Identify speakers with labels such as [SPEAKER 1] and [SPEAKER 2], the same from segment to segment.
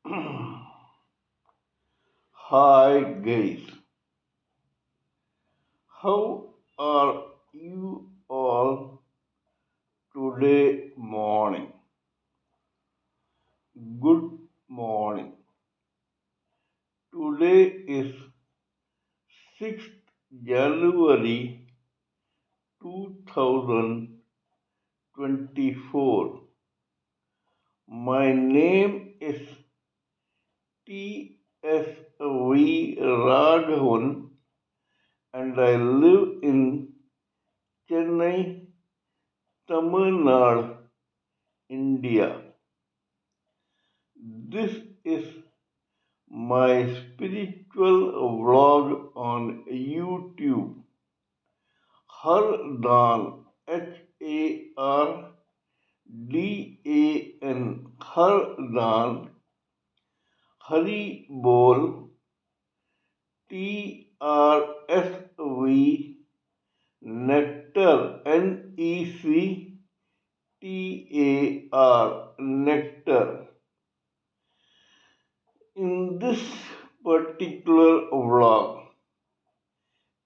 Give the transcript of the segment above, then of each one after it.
[SPEAKER 1] Hi guys, how are you all today morning? Good morning. Today is 6th January 2024. My name is TSV Raghavan and I live in Chennai, Tamil Nadu, India. This is my spiritual vlog on YouTube. Hardan, Hardan, Hardan, Haribol, TRSV, Nectar, NECTAR, Nectar. In this particular vlog,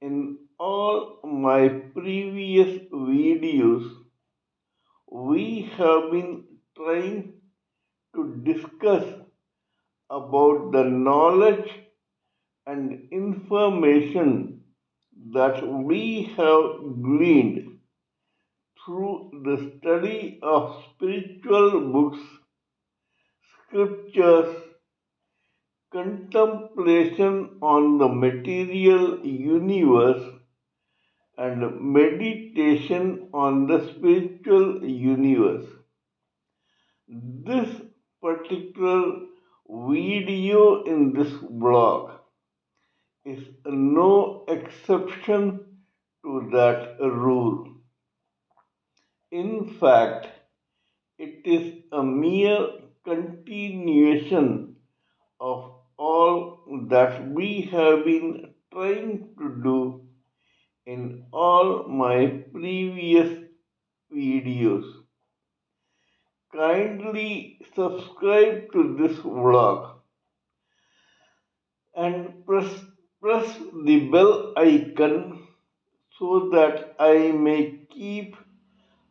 [SPEAKER 1] in all my previous videos, we have been trying to discuss about the knowledge and information that we have gleaned through the study of spiritual books, scriptures, contemplation on the material universe, and meditation on the spiritual universe. This particular video in this blog is no exception to that rule. In fact, it is a mere continuation of all that we have been trying to do in all my previous videos. Kindly subscribe to this vlog and press the bell icon so that I may keep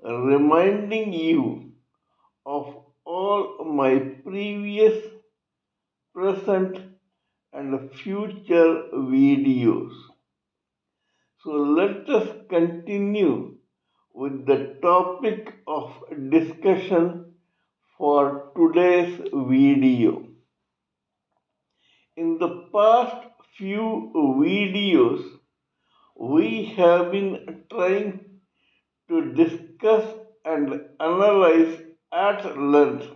[SPEAKER 1] reminding you of all my previous, present, and future videos. So let us continue with the topic of discussion for today's video. In the past few videos, we have been trying to discuss and analyze at length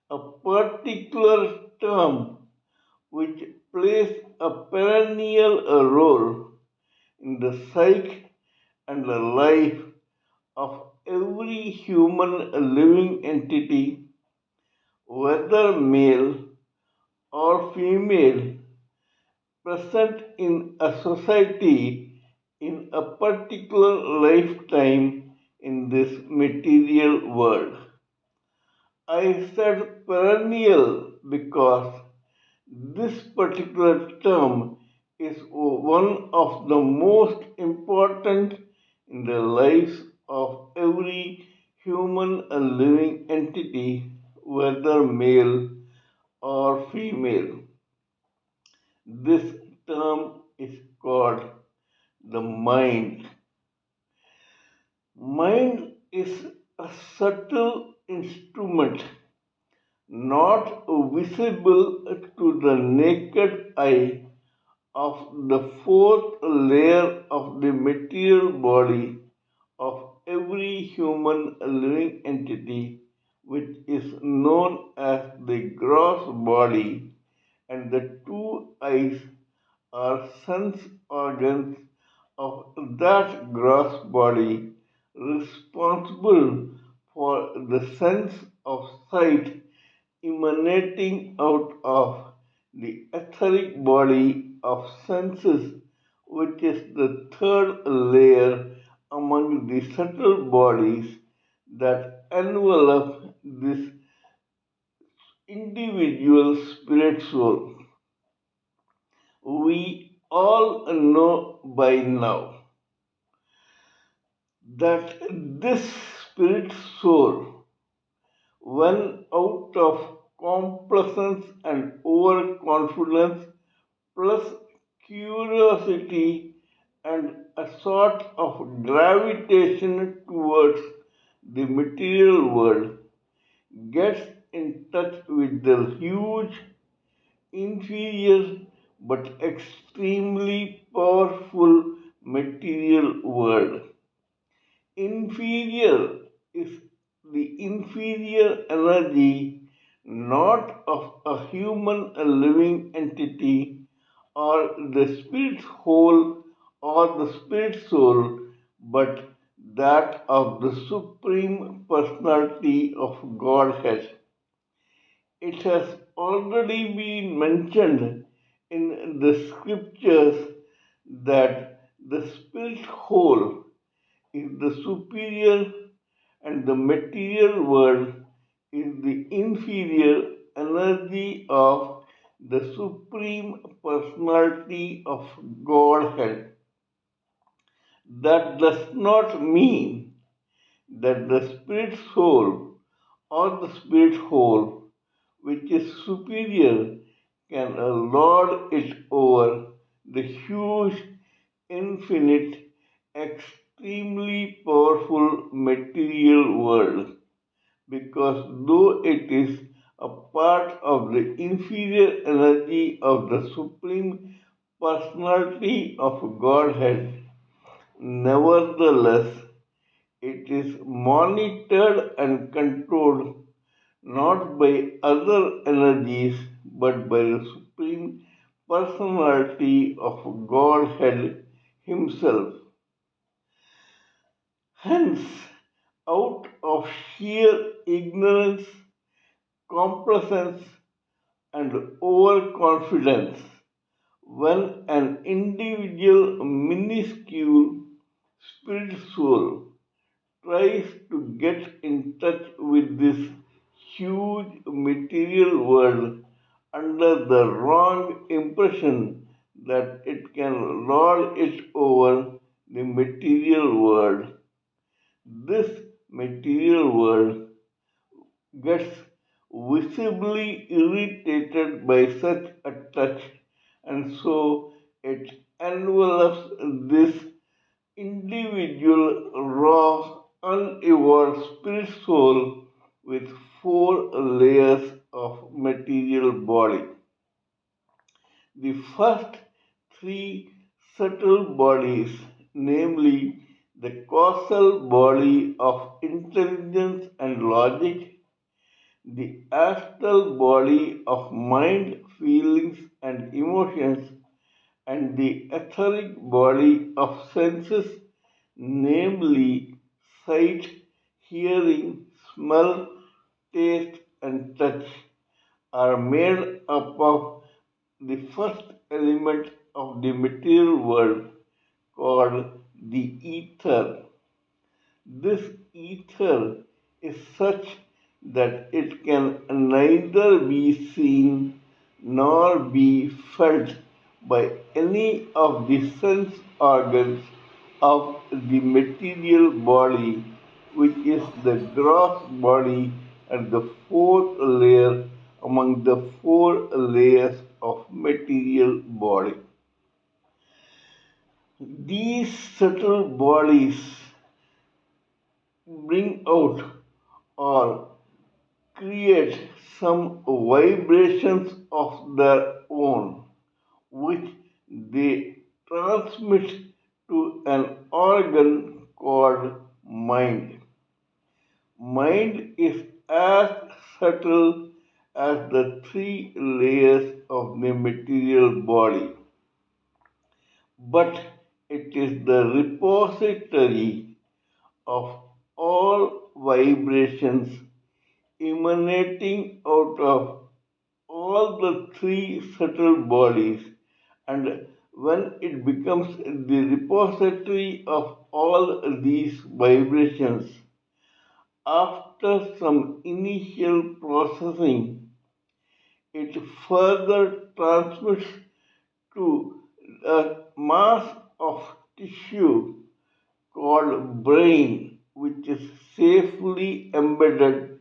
[SPEAKER 1] a particular term which plays a perennial role in the psyche and the life of every human living entity, whether male or female, present in a society in a particular lifetime in this material world. I said perennial because this particular term is one of the most important in the lives of every human living entity, whether male or female. This term is called the mind. Mind is a subtle instrument not visible to the naked eye of the fourth layer of the material body of every human living entity, which is known as the gross body, and the two eyes are sense organs of that gross body responsible for the sense of sight emanating out of the etheric body of senses, which is the third layer among the subtle bodies that envelop this individual spirit soul. We all know by now that this spirit soul, when out of complacence and overconfidence, plus curiosity and a sort of gravitation towards the material world, gets in touch with the huge, inferior, but extremely powerful material world. Inferior is the inferior energy not of a human a living entity or the spirit whole or the spirit soul, but that of the Supreme Personality of Godhead. It has already been mentioned in the scriptures that the spirit whole is the superior and the material world is the inferior energy of the Supreme Personality of Godhead. That does not mean that the spirit soul or the spirit whole, which is superior, can lord it over the huge, infinite, extremely powerful material world, because though it is a part of the inferior energy of the Supreme Personality of Godhead, nevertheless, it is monitored and controlled not by other energies but by the Supreme Personality of Godhead Himself. Hence, out of sheer ignorance, complacence, and overconfidence, when an individual minuscule spirit soul tries to get in touch with this huge material world under the wrong impression that it can lord it over the material world. This material world gets visibly irritated by such a touch, and so it envelops this individual raw, unevolved spirit soul with four layers of material body. The first three subtle bodies, namely the causal body of intelligence and logic, the astral body of mind, feelings, and emotions, and the etheric body of senses, namely sight, hearing, smell, taste, and touch, are made up of the first element of the material world called the ether. This ether is such that it can neither be seen nor be felt by any of the sense organs of the material body, which is the gross body and the fourth layer among the four layers of material body. These subtle bodies bring out or create some vibrations of their own, which they transmit to an organ called mind. Mind is as subtle as the three layers of the material body, but it is the repository of all vibrations emanating out of all the three subtle bodies, and when it becomes the repository of all these vibrations, after some initial processing, It further transmits to a mass of tissue called brain, which is safely embedded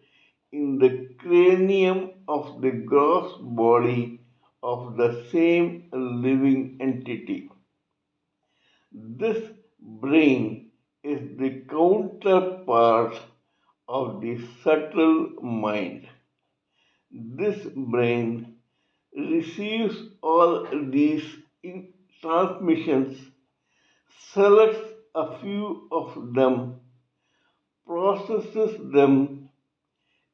[SPEAKER 1] in the cranium of the gross body of the same living entity. This brain is the counterpart of the subtle mind. This brain receives all these transmissions, selects a few of them, processes them,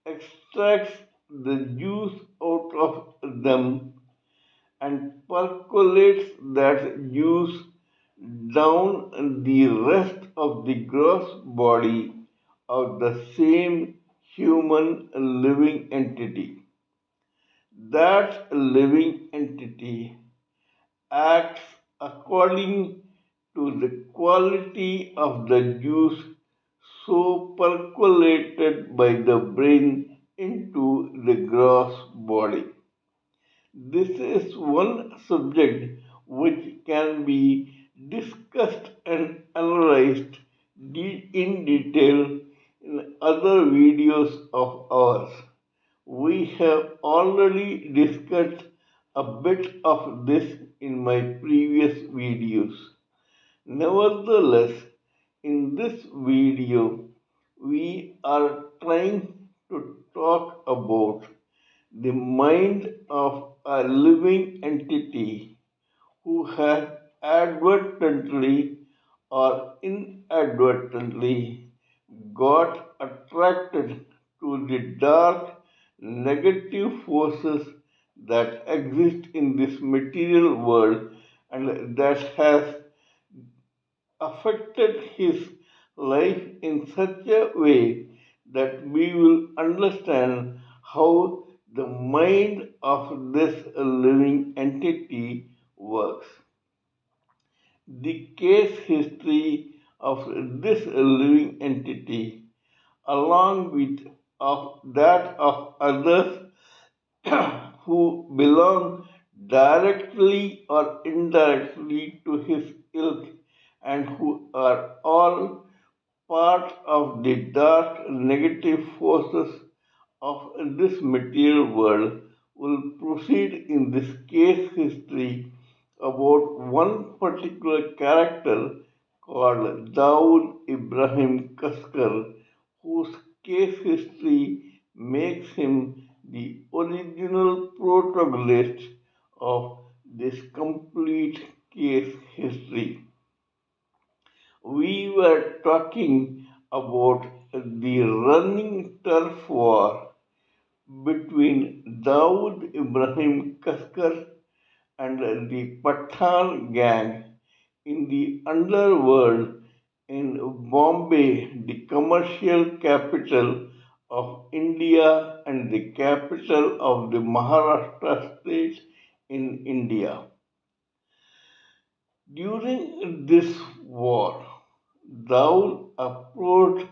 [SPEAKER 1] extracts the juice out of them, and percolates that juice down the rest of the gross body of the same human living entity. That living entity acts according to the quality of the juice so percolated by the brain into the gross body. This is one subject which can be discussed and analyzed in detail in other videos of ours. We have already discussed a bit of this in my previous videos. Nevertheless, in this video, we are trying to talk about the mind of a living entity who has advertently or inadvertently got attracted to the dark negative forces that exist in this material world and that has affected his life in such a way that we will understand how the mind of this living entity works. The case history of this living entity, along with of that of others who belong directly or indirectly to his ilk and who are all part of the dark negative forces of this material world, will proceed in this case history about one particular character called Dawood Ibrahim Kaskar, whose case history makes him the original protagonist of this complete case history. We were talking about the running turf war between Dawood Ibrahim Kaskar and the Pathan gang in the underworld in Bombay, the commercial capital of India and the capital of the Maharashtra state in India. During this war, Daud approached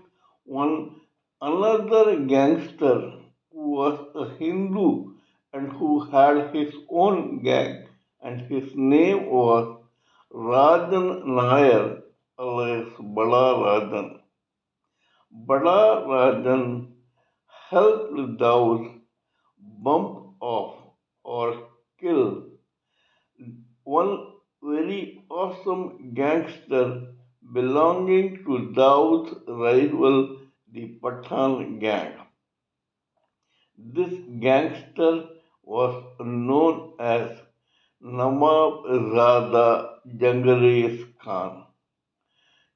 [SPEAKER 1] one another gangster who was a Hindu and who had his own gang, and his name was Rajan Nair, alias Bala Rajan. Bala Rajan helped Daud bump off or kill one very awesome gangster belonging to Dawood's rival, the Pathan gang. This gangster was known as Nawab Zada Jangres Khan.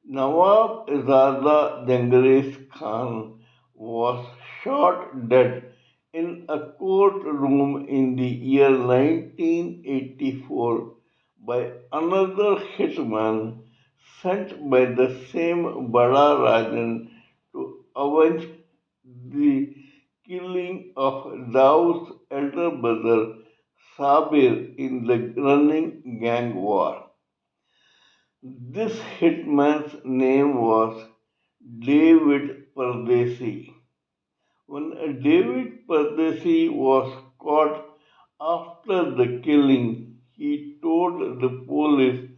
[SPEAKER 1] Nawab Zada Jangres Khan was shot dead in a courtroom in the year 1984 by another hitman sent by the same Bada Rajan to avenge the killing of Daoud's elder brother Sabir in the running gang war. This hitman's name was David Pardesi. When David Pardesi was caught after the killing, he told the police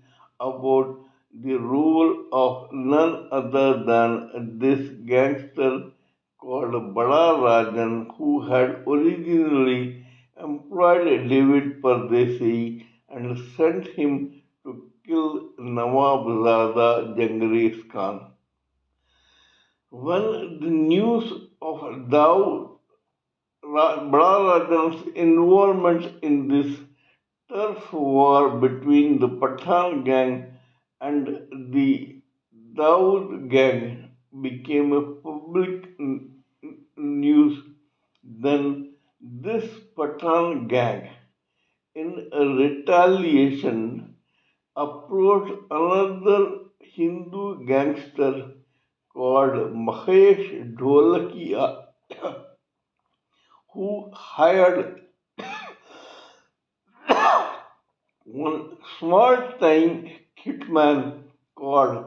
[SPEAKER 1] about the role of none other than this gangster called Bada Rajan, who had originally employed David Pardesi and sent him to kill Nawab Genghis Khan. When the news of Bada Rajan's involvement in this turf war between the Pathan gang and the Dawood gang became a public news. Then this Pathan gang, in a retaliation, approached another Hindu gangster called Mahesh Dholakia, who hired one small-time hitman called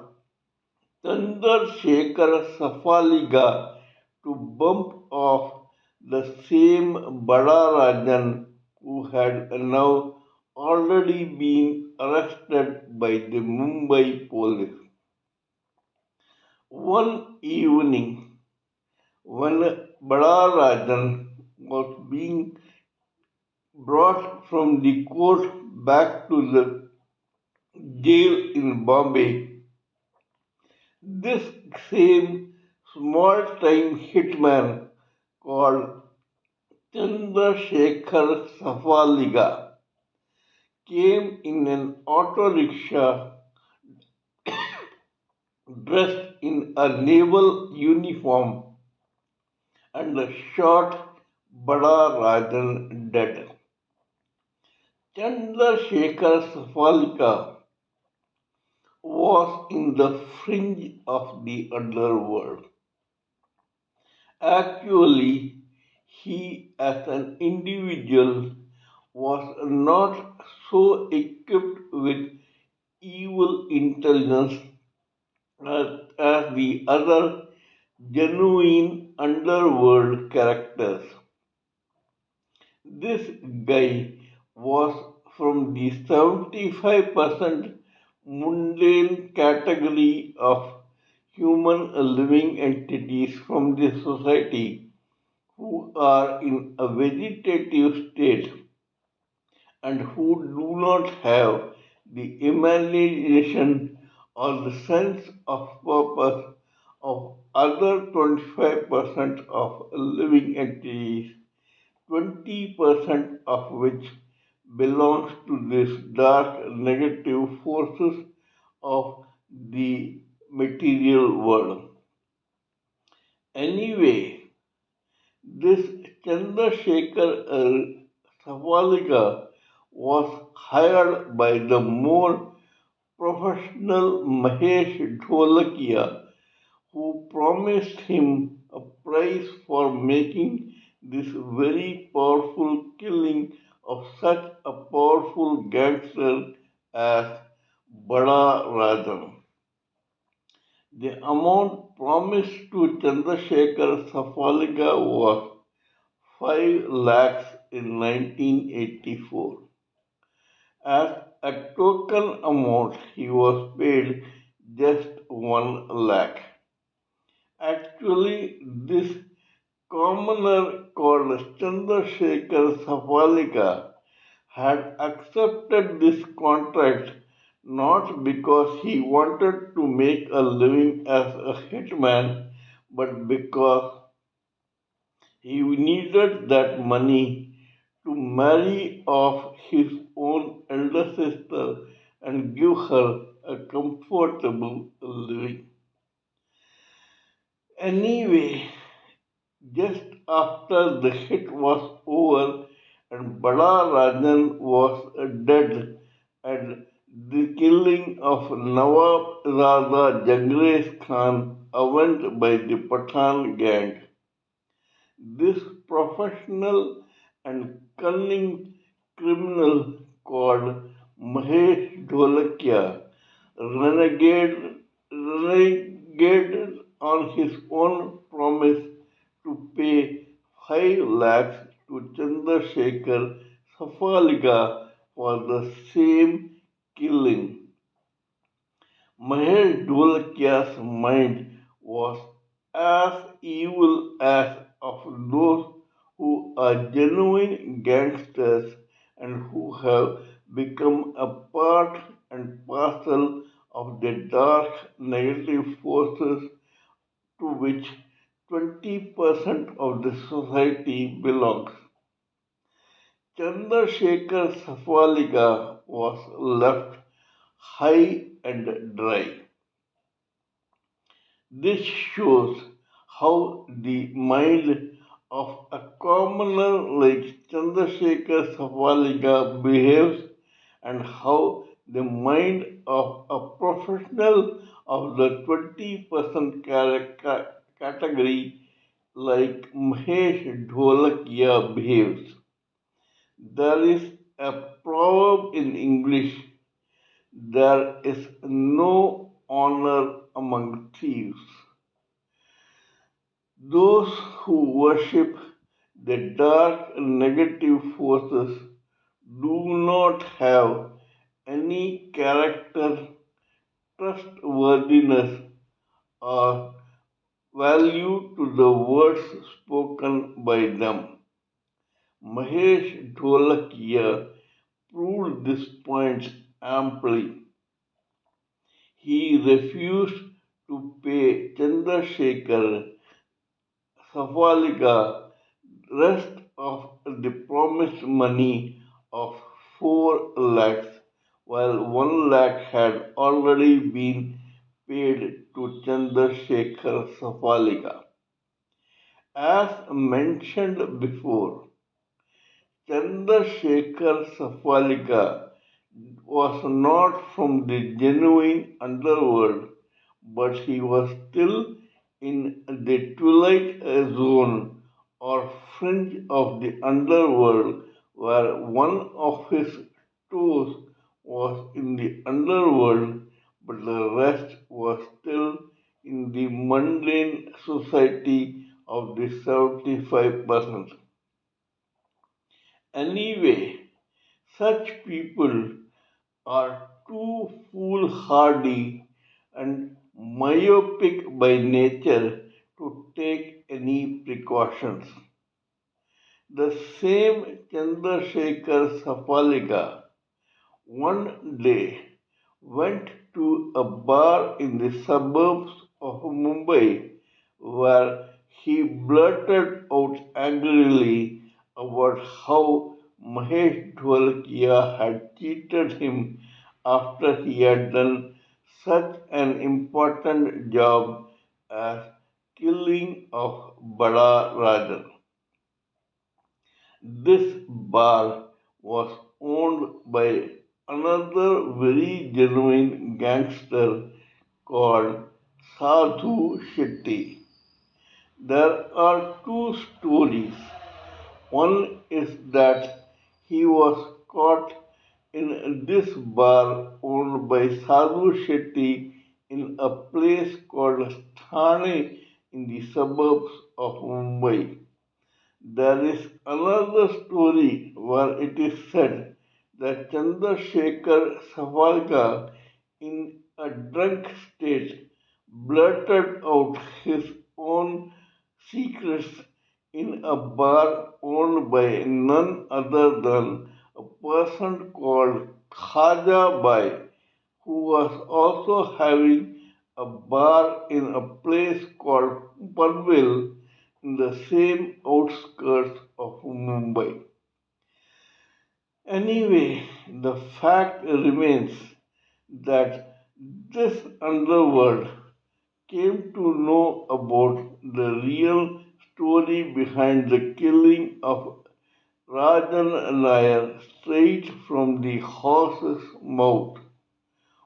[SPEAKER 1] Chandrasekhar Safaliga to bump off the same Bada Rajan who had now already been arrested by the Mumbai police. One evening, when Bada Rajan was being brought from the court back to the jail in Bombay, this same small-time hitman called Chandrasekhar Safaliga came in an auto rickshaw dressed in a naval uniform and shot Bada Rajan dead. Chandrasekhar Safalika was in the fringe of the underworld. Actually, he as an individual was not so equipped with evil intelligence as the other genuine underworld characters. This guy was from the 75% mundane category of human living entities from the society who are in a vegetative state and who do not have the imagination or the sense of purpose of other 25% of living entities, 20% of which belongs to these dark negative forces of the material world. Anyway, this Chandrasekhar Savalika was hired by the more professional Mahesh Dholakia, who promised him a prize for making this very powerful killing of such a powerful gangster as Bada Rajan. The amount promised to Chandrasekhar Safaliga was 5 lakhs in 1984. As a token amount, he was paid just 1 lakh. Actually, this commoner called Chandrasekhar Safalika had accepted this contract not because he wanted to make a living as a hitman, but because he needed that money to marry off his own elder sister and give her a comfortable living. Anyway, just after the hit was over and Bada Rajan was dead and the killing of Nawab Genghis Khan avenged by the Pathan gang, this professional and cunning criminal called Mahesh Dholakia renegated on his own promise to pay 5 lakhs to Chandrasekhar Safalika for the same killing. Mahesh Dholkia's mind was as evil as of those who are genuine gangsters and who have become a part and parcel of the dark negative forces to which 20% of the society belongs. Chandrasekhar Safalika was left high and dry. This shows how the mind of a commoner like Chandrasekhar Safalika behaves and how the mind of a professional of the 20% category like Mahesh Dholakia behaves. There is a proverb in English: there is no honor among thieves. Those who worship the dark negative forces do not have any character, trustworthiness, or value to the words spoken by them. Mahesh Dholakia proved this point amply. He refused to pay Chandrasekhar Safalika rest of the promised money of 4 lakhs, while 1 lakh had already been paid to Chandrasekhar Safalika. As mentioned before, Chandrasekhar Safalika was not from the genuine underworld, but he was still in the twilight zone or fringe of the underworld, where one of his toes was in the underworld, but the rest was still in the mundane society of the 75%. Anyway, such people are too foolhardy and myopic by nature to take any precautions. The same Chandrasekhar Sapalika one day went to a bar in the suburbs of Mumbai where he blurted out angrily about how Mahesh Dholkia had cheated him after he had done such an important job as killing of Bada Rajan. This bar was owned by another very genuine gangster called Sadhu Shetty. There are two stories. One is that he was caught in this bar owned by Sadhu Shetty in a place called Thane in the suburbs of Mumbai. There is another story where it is said that Chandrasekhar Savalka, in a drunk state, blurted out his own secrets in a bar owned by none other than a person called Khaja Bai, who was also having a bar in a place called Panvel in the same outskirts of Mumbai. Anyway, the fact remains that this underworld came to know about the real story behind the killing of Rajan Nair straight from the horse's mouth.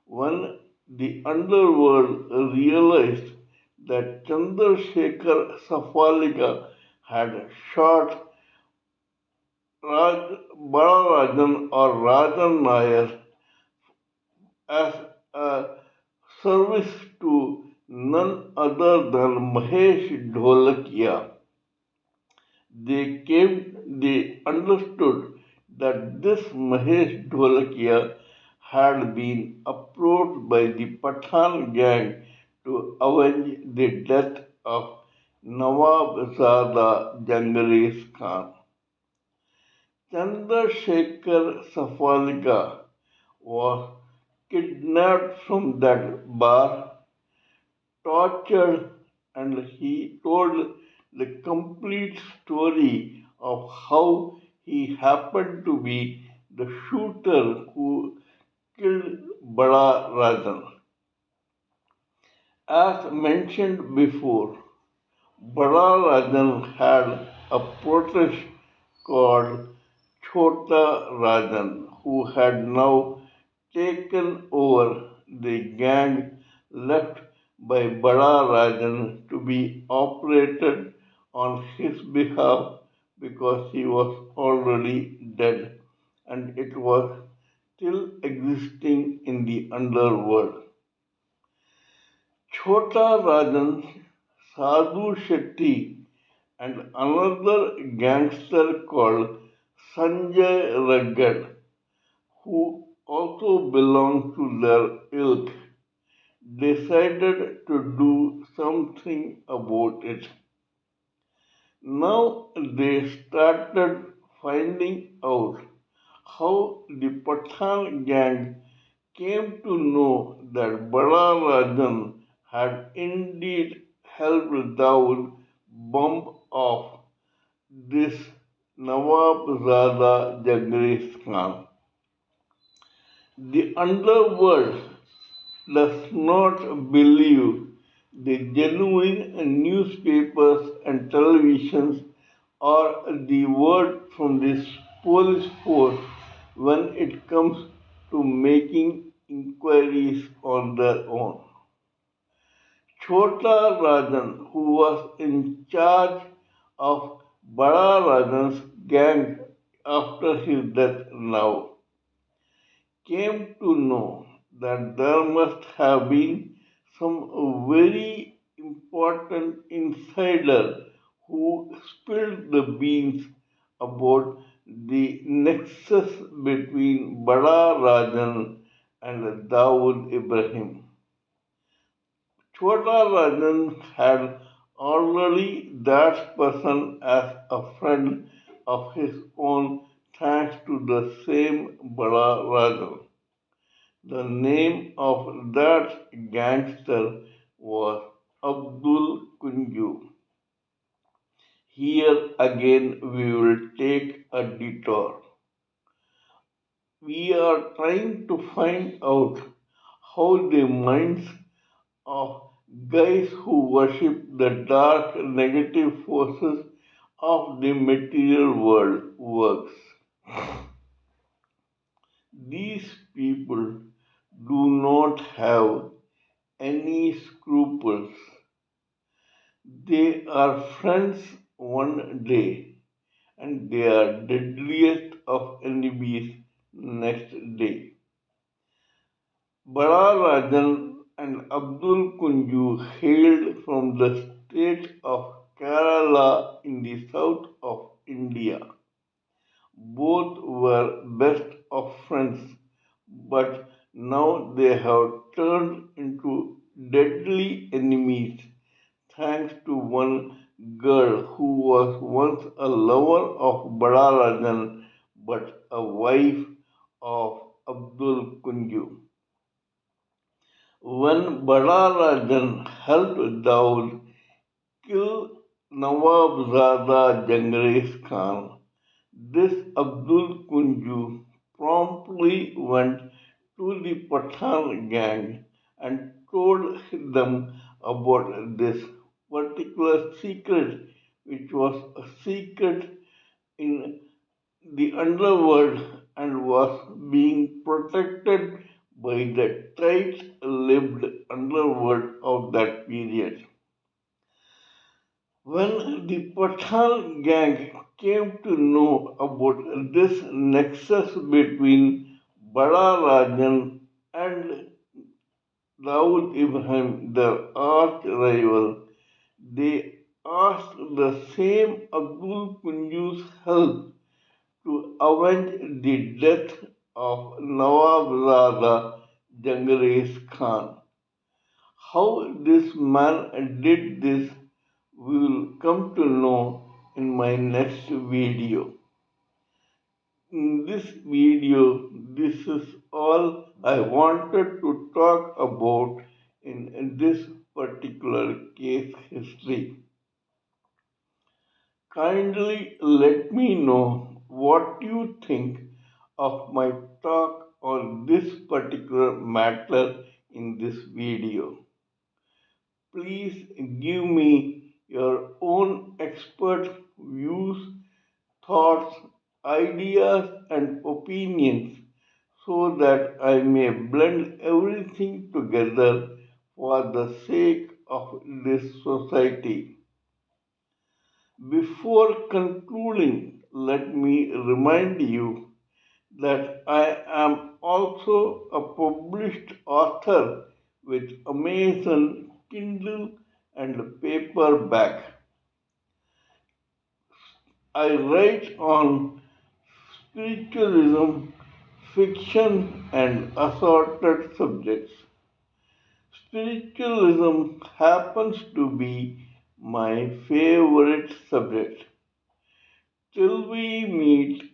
[SPEAKER 1] When the underworld realized that Chandrasekhar Safalika had shot Balarajan or Rajan Nair as a service to none other than Mahesh Dholakia. They understood that this Mahesh Dholakia had been approached by the Pathan gang to avenge the death of Nawab Zada Jangres Khan. Chandrasekhar Safalika was kidnapped from that bar, tortured, and he told the complete story of how he happened to be the shooter who killed Bada Rajan. As mentioned before, Bada Rajan had a protege called Chota Rajan, who had now taken over the gang left by Bada Rajan to be operated on his behalf because he was already dead and it was still existing in the underworld. Chota Rajan, Sadhu Shetty, and another gangster called Sanjay Raggad, who also belonged to their ilk, decided to do something about it. Now they started finding out how the Pathan gang came to know that Bada Rajan had indeed helped Dawood bomb off this Nawab Zada Jagris Khan. The underworld does not believe the genuine newspapers and televisions or the word from this police force when it comes to making inquiries on their own. Chota Rajan, who was in charge of Bada Rajan's gang after his death now, came to know that there must have been some very important insider who spilled the beans about the nexus between Bada Rajan and Dawood Ibrahim. Chota Rajan had already that person as a friend of his own thanks to the same Bada Rajan. The name of that gangster was Abdul Kunju. Here again we will take a detour. We are trying to find out how the minds of guys who worship the dark negative forces of the material world works. These people do not have any scruples. They are friends one day and they are deadliest of enemies next day. Bada Rajan and Abdul Kunju hailed from the state of Kerala in the south of India. Both were best of friends, but now they have turned into deadly enemies thanks to one girl who was once a lover of Bada Rajan but a wife of Abdul Kunju. When Bada Rajan helped Daud kill Nawab Zada Jangres Khan, this Abdul Kunju promptly went to the Pathan gang and told them about this particular secret, which was a secret in the underworld and was being protected by the tight-lipped underworld of that period. When the Pathan gang came to know about this nexus between Bada Rajan and Dawood Ibrahim, their arch rival, they asked the same Abdul Kunju's help to avenge the death of Nawab Jangres Khan. How this man did this, we will come to know in my next video. In this video, this is all I wanted to talk about in this particular case history. Kindly let me know what you think of my talk on this particular matter in this video. Please give me your own expert views, thoughts, ideas, and opinions so that I may blend everything together for the sake of this society. Before concluding, let me remind you that I am also a published author with Amazon Kindle and paperback. I write on spiritualism, fiction, and assorted subjects. Spiritualism happens to be my favorite subject. Till we meet